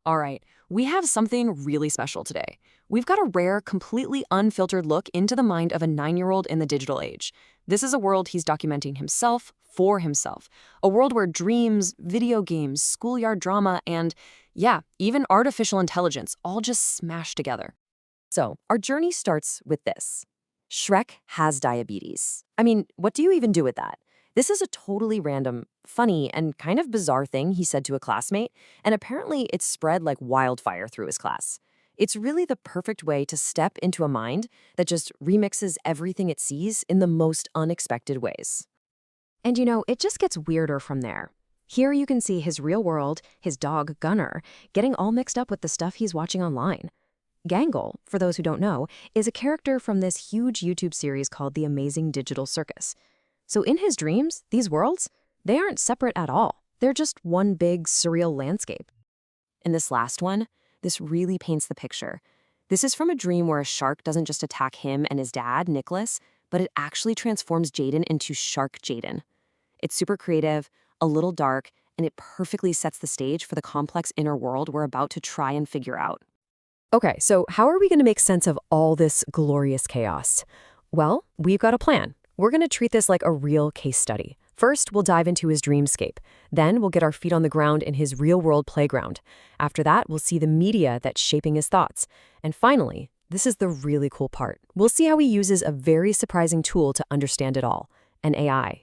All right, we have something really special today. We've got a rare, completely unfiltered look into the mind of a 9-year-old in the digital age. This is a world he's documenting himself for himself. A world where dreams, video games, schoolyard drama, and, yeah, even artificial intelligence all just smash together. So, our journey starts with this. Shrek has diabetes. I mean, what do you even do with that? This is a totally random, funny, and kind of bizarre thing he said to a classmate, and apparently it spread like wildfire through his class. It's really the perfect way to step into a mind that just remixes everything it sees in the most unexpected ways. And it just gets weirder from there. Here you can see his real world, his dog Gunner, getting all mixed up with the stuff he's watching online. Gangle, for those who don't know, is a character from this huge YouTube series called The Amazing Digital Circus. So in his dreams, these worlds, they aren't separate at all. They're just one big surreal landscape. In this last one, this really paints the picture. This is from a dream where a shark doesn't just attack him and his dad, Nicholas, but it actually transforms Jayden into Shark Jayden. It's super creative, a little dark, and it perfectly sets the stage for the complex inner world we're about to try and figure out. Okay, so how are we going to make sense of all this glorious chaos? Well, we've got a plan. We're going to treat this like a real case study. First, we'll dive into his dreamscape. Then we'll get our feet on the ground in his real-world playground. After that, we'll see the media that's shaping his thoughts. And finally, this is the really cool part. We'll see how he uses a very surprising tool to understand it all, an AI.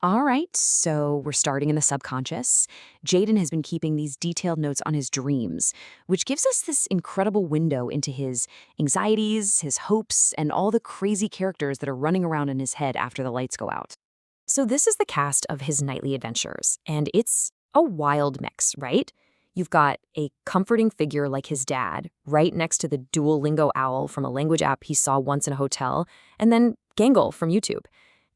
All right, so we're starting in the subconscious. Jayden has been keeping these detailed notes on his dreams, which gives us this incredible window into his anxieties, his hopes, and all the crazy characters that are running around in his head after the lights go out. So this is the cast of his nightly adventures, and it's a wild mix, right? You've got a comforting figure like his dad, right next to the Duolingo owl from a language app he saw once in a hotel, and then Gangle from YouTube.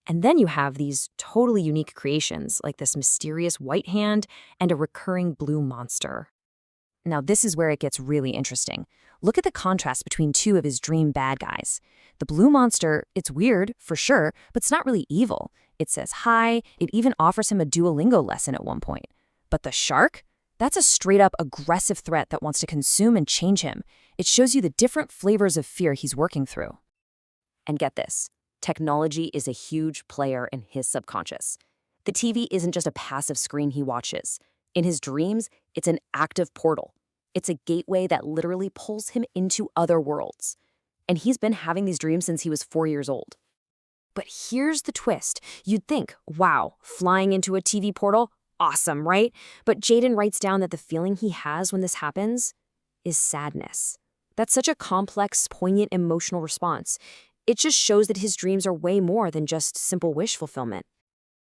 And then you have these totally unique creations, like this mysterious white hand and a recurring blue monster. Now, this is where it gets really interesting. Look at the contrast between two of his dream bad guys. The blue monster, it's weird, for sure, but it's not really evil. It says hi, it even offers him a Duolingo lesson at one point. But the shark? That's a straight-up aggressive threat that wants to consume and change him. It shows you the different flavors of fear he's working through. And get this. Technology is a huge player in his subconscious. The TV isn't just a passive screen he watches. In his dreams, it's an active portal. It's a gateway that literally pulls him into other worlds. And he's been having these dreams since he was 4 years old. But here's the twist. You'd think, wow, flying into a TV portal? Awesome, right? But Jayden writes down that the feeling he has when this happens is sadness. That's such a complex, poignant emotional response. It just shows that his dreams are way more than just simple wish fulfillment.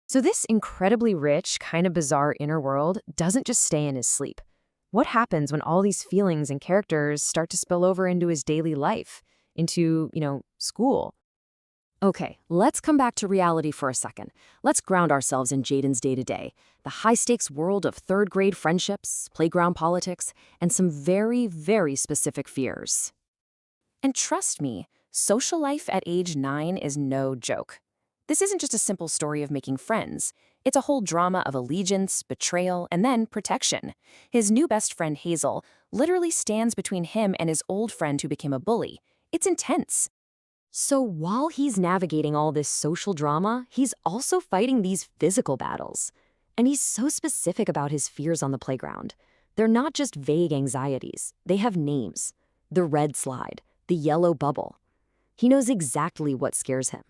So this incredibly rich, kind of bizarre inner world doesn't just stay in his sleep. What happens when all these feelings and characters start to spill over into his daily life, into, school? Okay, let's come back to reality for a second. Let's ground ourselves in Jayden's day-to-day, the high-stakes world of third-grade friendships, playground politics, and some very, very specific fears. And trust me, social life at age 9 is no joke. This isn't just a simple story of making friends. It's a whole drama of allegiance, betrayal, and then protection. His new best friend, Hazel, literally stands between him and his old friend who became a bully. It's intense. So while he's navigating all this social drama, he's also fighting these physical battles. And he's so specific about his fears on the playground. They're not just vague anxieties. They have names. The red slide, the yellow bubble. He knows exactly what scares him.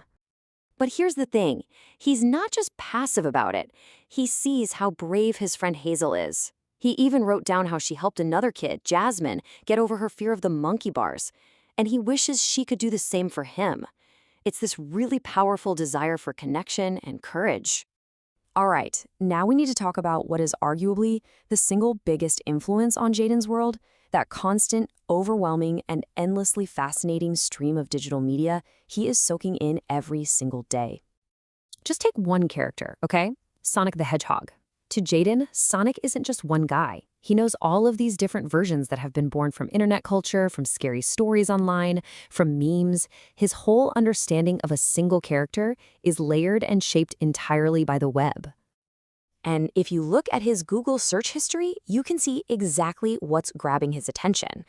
But here's the thing. He's not just passive about it. He sees how brave his friend Hazel is. He even wrote down how she helped another kid, Jasmine, get over her fear of the monkey bars. And he wishes she could do the same for him. It's this really powerful desire for connection and courage. All right, now we need to talk about what is arguably the single biggest influence on Jayden's world, that constant, overwhelming, and endlessly fascinating stream of digital media he is soaking in every single day. Just take one character, okay? Sonic the Hedgehog. To Jayden, Sonic isn't just one guy. He knows all of these different versions that have been born from internet culture, from scary stories online, from memes. His whole understanding of a single character is layered and shaped entirely by the web. And if you look at his Google search history, you can see exactly what's grabbing his attention.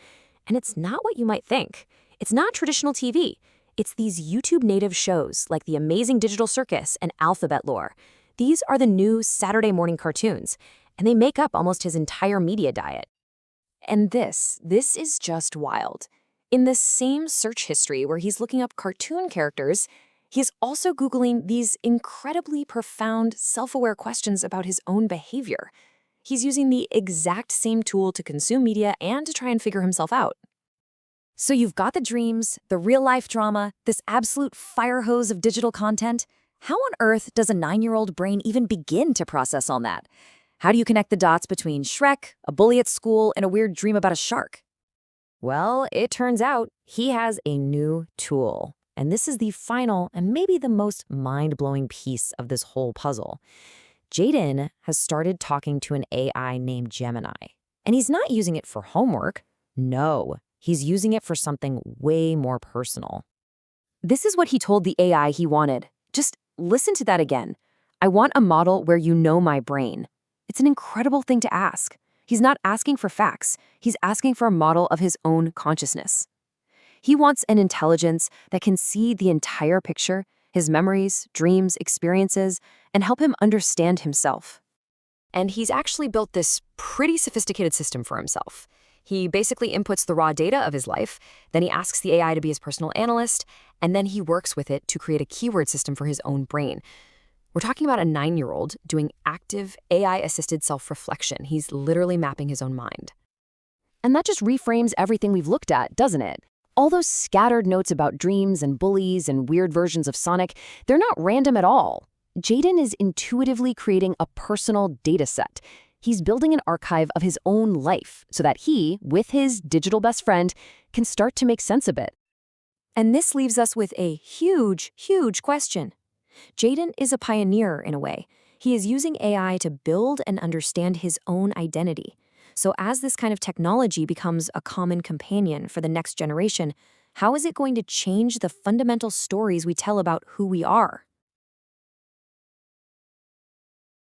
And it's not what you might think. It's not traditional TV. It's these YouTube native shows like The Amazing Digital Circus and Alphabet Lore. These are the new Saturday morning cartoons, and they make up almost his entire media diet. And this is just wild. In the same search history where he's looking up cartoon characters, he's also Googling these incredibly profound, self-aware questions about his own behavior. He's using the exact same tool to consume media and to try and figure himself out. So you've got the dreams, the real-life drama, this absolute fire hose of digital content. How on earth does a 9-year-old brain even begin to process all that? How do you connect the dots between Shrek, a bully at school, and a weird dream about a shark? Well, it turns out he has a new tool. And this is the final and maybe the most mind-blowing piece of this whole puzzle. Jayden has started talking to an AI named Gemini. And he's not using it for homework. No, he's using it for something way more personal. This is what he told the AI he wanted. Just listen to that again. I want a model where you know my brain. It's an incredible thing to ask. He's not asking for facts. He's asking for a model of his own consciousness. He wants an intelligence that can see the entire picture, his memories, dreams, experiences, and help him understand himself. And he's actually built this pretty sophisticated system for himself. He basically inputs the raw data of his life, then he asks the AI to be his personal analyst, and then he works with it to create a keyword system for his own brain. We're talking about a 9-year-old doing active AI-assisted self-reflection. He's literally mapping his own mind. And that just reframes everything we've looked at, doesn't it? All those scattered notes about dreams and bullies and weird versions of Sonic, they're not random at all. Jayden is intuitively creating a personal data set. He's building an archive of his own life so that he, with his digital best friend, can start to make sense of it. And this leaves us with a huge, huge question. Jayden is a pioneer in a way. He is using AI to build and understand his own identity. So as this kind of technology becomes a common companion for the next generation, how is it going to change the fundamental stories we tell about who we are?